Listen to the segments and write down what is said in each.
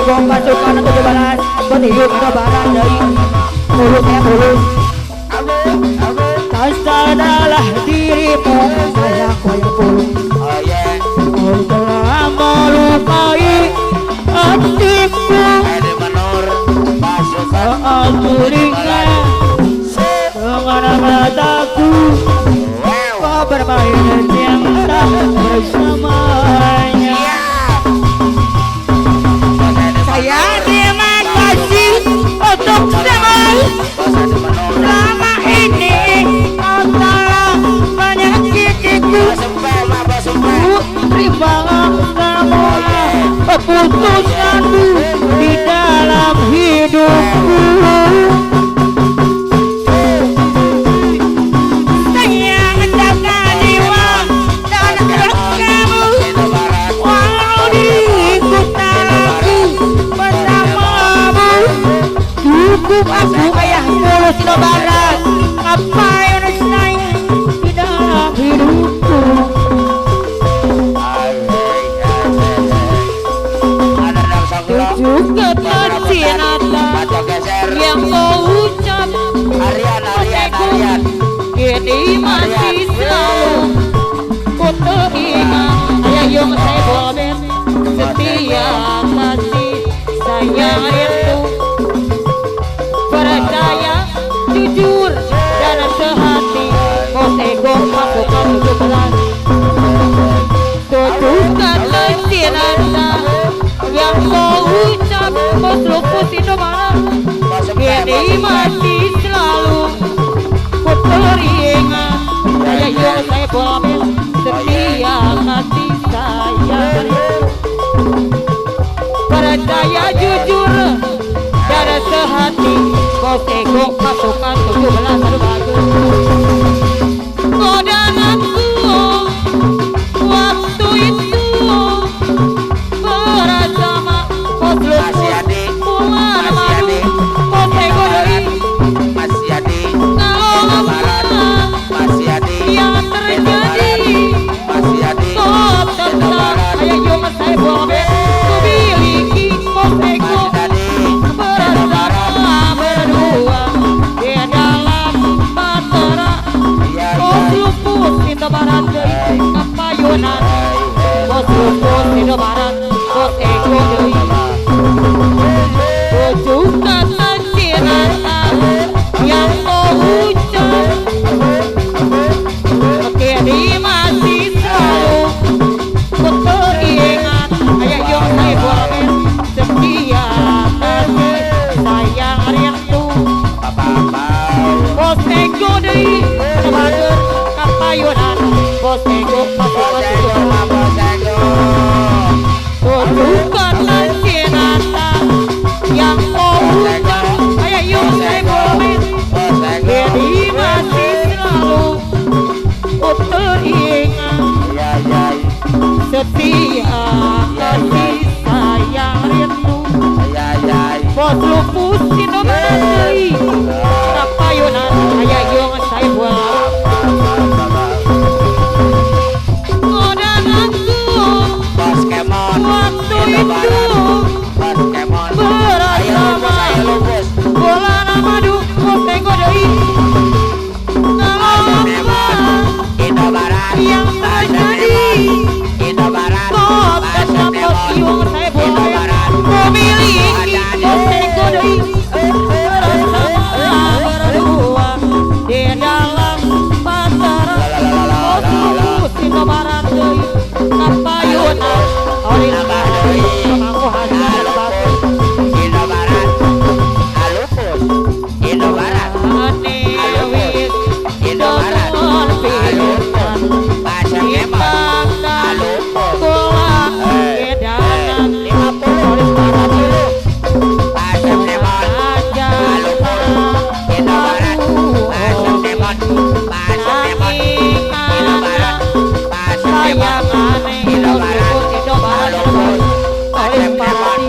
Gong pasukan 17 Betiuk ke barat dari mulutnya mulus tak sadarlah dirimu sayangku yang pulung kau telah melukai hatiku saat turingnya dengan mataku kau bermain cinta bersamanya. Saya terima kasih untuk selama ini kau telah menyakitiku. Terima semua keputusanmu di dalam hidupku. Sayang jaga jiwa dan ragamu, walau di kutaku bersamamu. Cukup aku ayah mulu Sino Barat, apa yang rasanya di dalam hidupku. Juga percintaan yang kau ucap ini masih selalu ku teringat. Ayah yang saya boben setia kasih sayang itu, percaya jujur dan sehati kau tegok masukkan 17 tunjukkan percintaan yang kau ucap Bosluku Sino Barat ini masih selalu ku teringat. Saya yang saya boben setia kasih sayang, percaya jujur dan sehati kau tegok pasukan 17 bagus. Kau dan aku waktu itu bersama Bosluku Pulang Madu kau tegok dari yang terjadi kau tetap ayah yang saya boben ku miliki kau tegok bersama berdua di dalam batera Bosluku Sino Barat dari kapayunan Bosluku Sino Barat kau tegok dari tunjukkan percintaan yang kau ucap kini masih selalu ku teringat. Ayah yang saya boben setia kasih sayang rindu kau tegok dari sebagai kapayunan kau tegok pasukan 17 tunjukkan percintaan yang kau ucap. Ayah yang saya boben kini masih selalu ku teringat. Setia kasih sayang rindu Bosluku Sino Barat dari kapayunan ayah yang saya buat. Kau dan aku waktu itu bersama Bulan Madu kau tegok dari yang terjadi kau tetap yang saya boben ku miliki kau tegok dari bersama berdua di dalam batera Bosluku Sino Barat dari kapayunan hari pemangku hasil batu Sino Barat anewis donon pilihan timbang dan pulang edanan 50 Barat aja sayang aneh Sino Barat paling pasti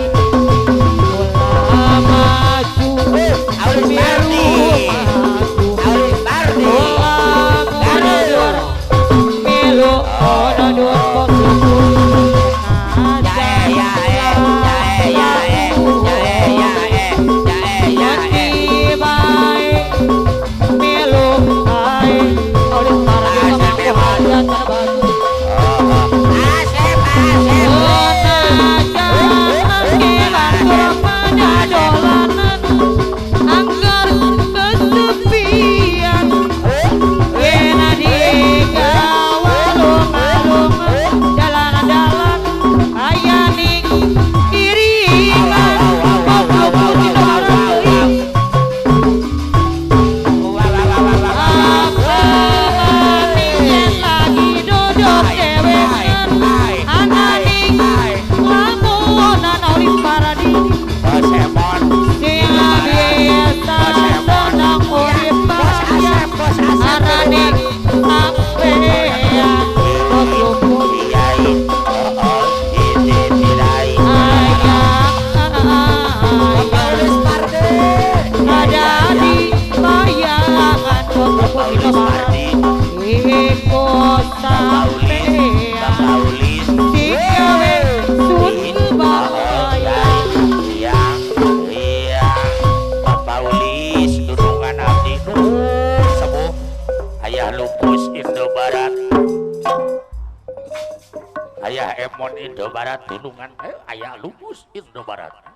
Lupus Indo Barat. Ayah Emon Indo Barat tulungan ayah Lupus Indo Barat.